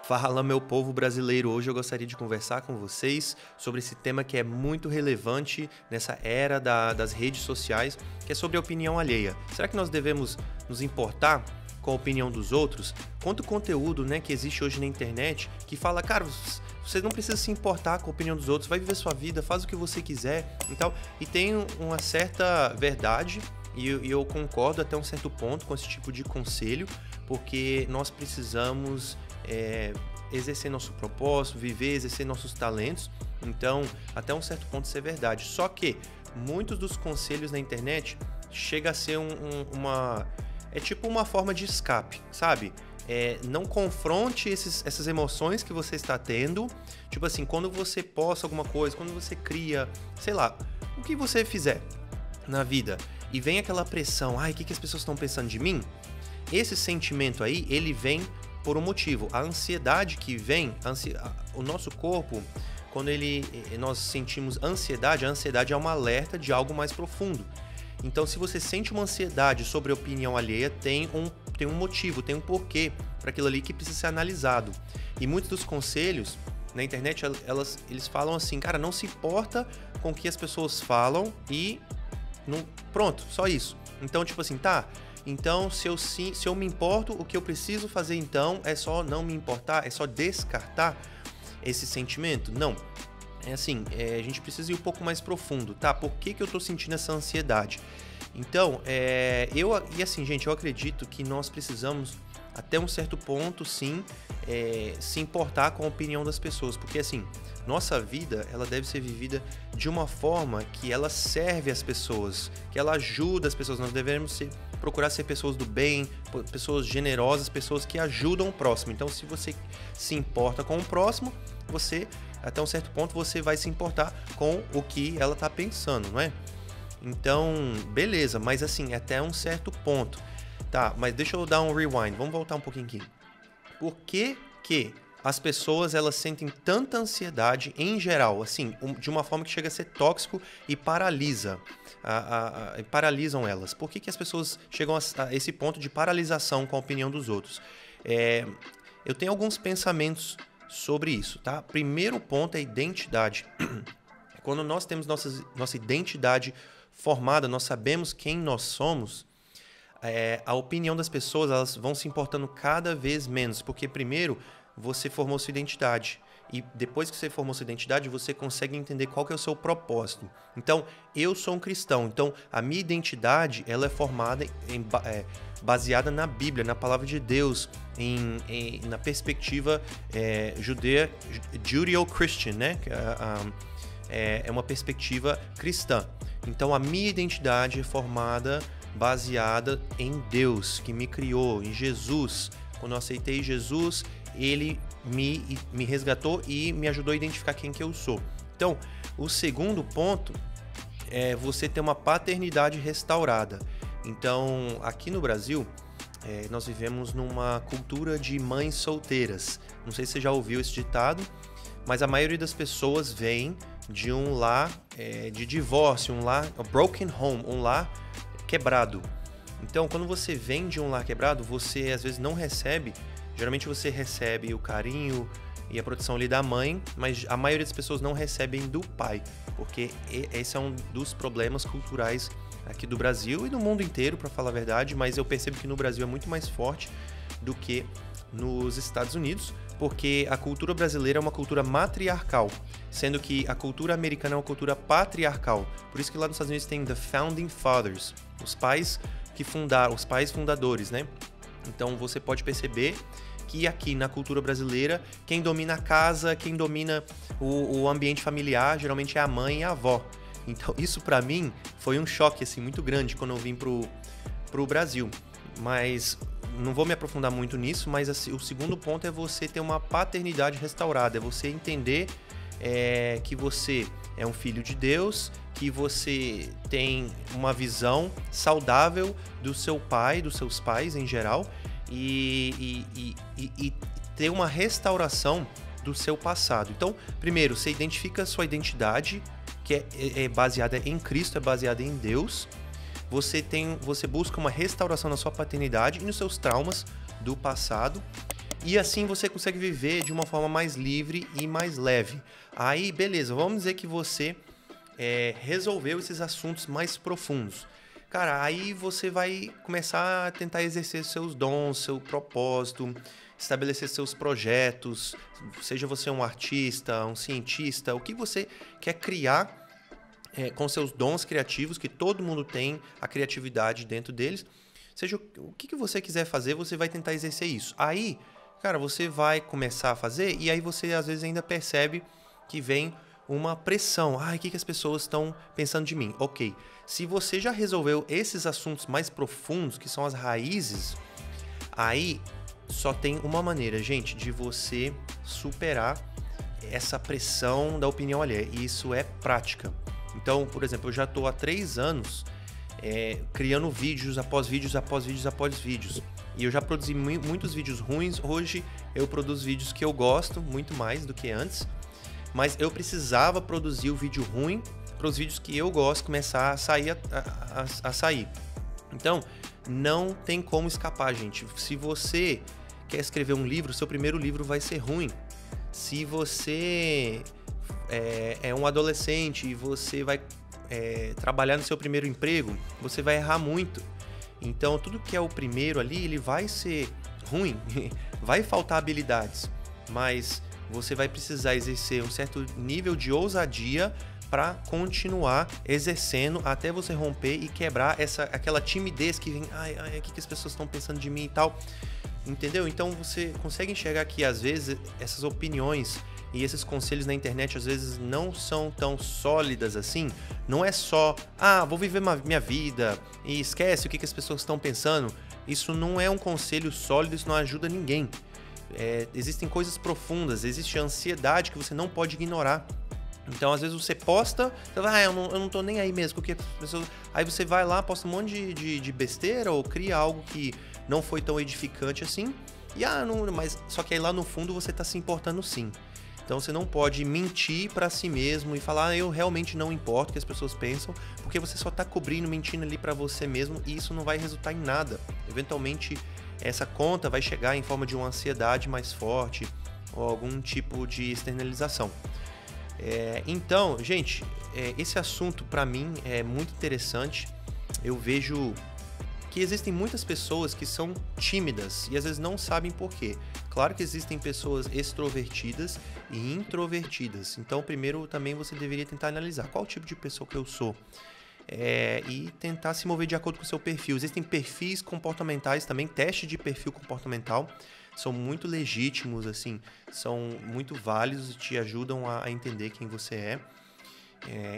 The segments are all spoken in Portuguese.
Fala, meu povo brasileiro! Hoje eu gostaria de conversar com vocês sobre esse tema que é muito relevante nessa era das redes sociais, que é sobre a opinião alheia. Será que nós devemos nos importar com a opinião dos outros? Quanto conteúdo, que existe hoje na internet que fala, cara, você não precisa se importar com a opinião dos outros, vai viver sua vida, faz o que você quiser e tal. E tem uma certa verdade, e eu concordo até um certo ponto com esse tipo de conselho, porque nós precisamos exercer nosso propósito, viver, exercer nossos talentos. Então, até um certo ponto isso é verdade. Só que muitos dos conselhos na internet chega a ser tipo uma forma de escape, sabe? Não confronte essas emoções que você está tendo. Tipo assim, quando você posta alguma coisa, quando você cria, sei lá, o que você fizer na vida e vem aquela pressão, o que as pessoas estão pensando de mim? Esse sentimento aí, ele vem por um motivo. A ansiedade que vem, o nosso corpo, quando nós sentimos ansiedade, a ansiedade é um alerta de algo mais profundo. Então, se você sente uma ansiedade sobre a opinião alheia, tem um motivo, tem um porquê para aquilo ali que precisa ser analisado. E muitos dos conselhos na internet, eles falam assim, cara, não se importa com o que as pessoas falam e pronto, só isso. Então, tipo assim, então, se eu me importo, o que eu preciso fazer então é só não me importar, é só descartar esse sentimento? Não. É assim, a gente precisa ir um pouco mais profundo, tá? Por que eu tô sentindo essa ansiedade? Então, gente, eu acredito que nós precisamos, até um certo ponto, sim, se importar com a opinião das pessoas, porque assim, nossa vida, ela deve ser vivida de uma forma que ela serve as pessoas, que ela ajuda as pessoas. Nós devemos procurar ser pessoas do bem, pessoas generosas, pessoas que ajudam o próximo. Então, se você se importa com o próximo, até um certo ponto, você vai se importar com o que ela tá pensando, não é? Então, beleza, mas assim, até um certo ponto. Tá, mas deixa eu dar um rewind, vamos voltar um pouquinho aqui. Por que as pessoas, elas sentem tanta ansiedade em geral, assim, de uma forma que chega a ser tóxico e paralisam elas? Por que as pessoas chegam a esse ponto de paralisação com a opinião dos outros? Eu tenho alguns pensamentos sobre isso, tá? Primeiro ponto é a identidade. Quando nós temos nossa identidade formada, nós sabemos quem nós somos, a opinião das pessoas, elas vão se importando cada vez menos, porque primeiro você formou sua identidade e depois que você formou sua identidade, você consegue entender qual que é o seu propósito. Então, eu sou um cristão, então a minha identidade, ela é formada, baseada na Bíblia, na palavra de Deus, na perspectiva judeo-christian, né? É uma perspectiva cristã. Então, a minha identidade é formada, baseada em Deus, que me criou, em Jesus. Quando eu aceitei Jesus, ele me resgatou e me ajudou a identificar quem que eu sou. Então, o segundo ponto é você ter uma paternidade restaurada. Então, aqui no Brasil, nós vivemos numa cultura de mães solteiras. Não sei se você já ouviu esse ditado, mas a maioria das pessoas vem de um lar de divórcio, um broken home, um lar quebrado. Então, quando você vem de um lar quebrado, você às vezes não recebe. Geralmente você recebe o carinho e a proteção ali da mãe, mas a maioria das pessoas não recebem do pai, porque esse é um dos problemas culturais aqui do Brasil e do mundo inteiro, para falar a verdade, mas eu percebo que no Brasil é muito mais forte do que nos Estados Unidos, porque a cultura brasileira é uma cultura matriarcal, sendo que a cultura americana é uma cultura patriarcal. Por isso que lá nos Estados Unidos tem The Founding Fathers, os pais fundadores, né? Então você pode perceber que aqui na cultura brasileira, quem domina a casa, quem domina o ambiente familiar, geralmente é a mãe e a avó. Então isso pra mim foi um choque assim, muito grande quando eu vim pro Brasil. Mas não vou me aprofundar muito nisso, mas assim, o segundo ponto é você ter uma paternidade restaurada, é você entender que você é um filho de Deus, que você tem uma visão saudável do seu pai, dos seus pais em geral, e ter uma restauração do seu passado. Então, primeiro, você identifica a sua identidade, que é baseada em Cristo, é baseada em Deus. Você busca uma restauração na sua paternidade e nos seus traumas do passado. E assim você consegue viver de uma forma mais livre e mais leve. Aí, beleza, vamos dizer que você resolveu esses assuntos mais profundos. Cara, aí você vai começar a tentar exercer seus dons, seu propósito, estabelecer seus projetos, seja você um artista, um cientista, o que você quer criar com seus dons criativos, que todo mundo tem a criatividade dentro deles. Seja o que você quiser fazer, você vai tentar exercer isso. Aí, cara, você vai começar a fazer e aí você às vezes ainda percebe que vem uma pressão. O que as pessoas estão pensando de mim? Ok, se você já resolveu esses assuntos mais profundos, que são as raízes, aí só tem uma maneira, gente, de você superar essa pressão da opinião alheia. E isso é prática. Então, por exemplo, eu já estou há 3 anos criando vídeos após vídeos, após vídeos, após vídeos. E eu já produzi muitos vídeos ruins. Hoje eu produzo vídeos que eu gosto muito mais do que antes. Mas eu precisava produzir o vídeo ruim para os vídeos que eu gosto começar a sair. A sair. Então, não tem como escapar, gente. Se você quer escrever um livro, seu primeiro livro vai ser ruim. Se você é um adolescente e você vai trabalhar no seu primeiro emprego, você vai errar muito. Então, tudo que é o primeiro ali, ele vai ser ruim. Vai faltar habilidades, mas você vai precisar exercer um certo nível de ousadia para continuar exercendo até você romper e quebrar aquela timidez que vem, o que as pessoas estão pensando de mim e tal, entendeu? Então você consegue enxergar que às vezes essas opiniões e esses conselhos na internet às vezes não são tão sólidas assim. Não é só, vou viver minha vida e esquece o que as pessoas estão pensando. Isso não é um conselho sólido, isso não ajuda ninguém. Existem coisas profundas, existe a ansiedade que você não pode ignorar. Então, às vezes você posta, eu não tô nem aí mesmo, porque as pessoas... Aí você vai lá, posta um monte de besteira ou cria algo que não foi tão edificante assim. E mas só que aí lá no fundo você tá se importando sim. Então você não pode mentir pra si mesmo e falar, eu realmente não importo o que as pessoas pensam, porque você só tá cobrindo, mentindo ali pra você mesmo e isso não vai resultar em nada. Eventualmente, essa conta vai chegar em forma de uma ansiedade mais forte ou algum tipo de externalização. Então, gente, esse assunto pra mim é muito interessante. Eu vejo que existem muitas pessoas que são tímidas e às vezes não sabem por quê. Claro que existem pessoas extrovertidas e introvertidas. Então, primeiro também você deveria tentar analisar qual tipo de pessoa que eu sou. E tentar se mover de acordo com o seu perfil. Existem perfis comportamentais também, teste de perfil comportamental. São muito legítimos, assim, são muito válidos e te ajudam a entender quem você é.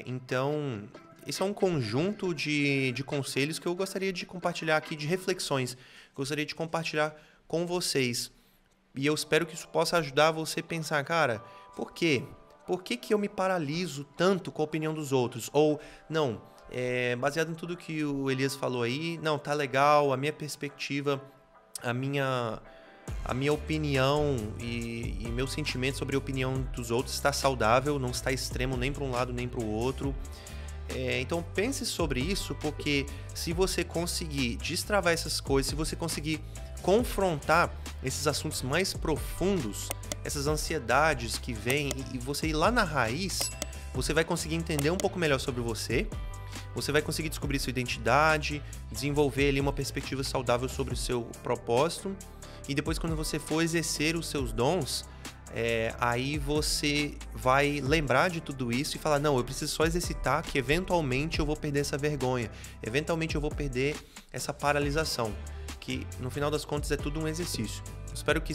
Então, esse é um conjunto de conselhos que eu gostaria de compartilhar aqui, de reflexões. Gostaria de compartilhar com vocês. E eu espero que isso possa ajudar você a pensar, cara, por quê? Por que eu me paraliso tanto com a opinião dos outros? Ou, não, baseado em tudo que o Elias falou aí, não, tá legal, a minha perspectiva, a minha opinião e meu sentimento sobre a opinião dos outros está saudável, não está extremo nem para um lado nem para o outro. Então pense sobre isso, porque se você conseguir destravar essas coisas, se você conseguir confrontar esses assuntos mais profundos, essas ansiedades que vêm e você ir lá na raiz, você vai conseguir entender um pouco melhor sobre você. Você vai conseguir descobrir sua identidade, desenvolver ali uma perspectiva saudável sobre o seu propósito. E depois, quando você for exercer os seus dons, aí você vai lembrar de tudo isso e falar, não, eu preciso só exercitar que eventualmente eu vou perder essa vergonha. Eventualmente eu vou perder essa paralisação. Que no final das contas é tudo um exercício. Eu espero que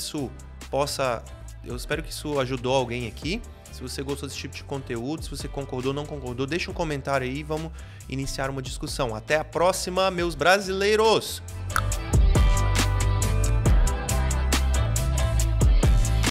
isso ajudou alguém aqui. Se você gostou desse tipo de conteúdo, se você concordou ou não concordou, deixa um comentário aí e vamos iniciar uma discussão. Até a próxima, meus brasileiros!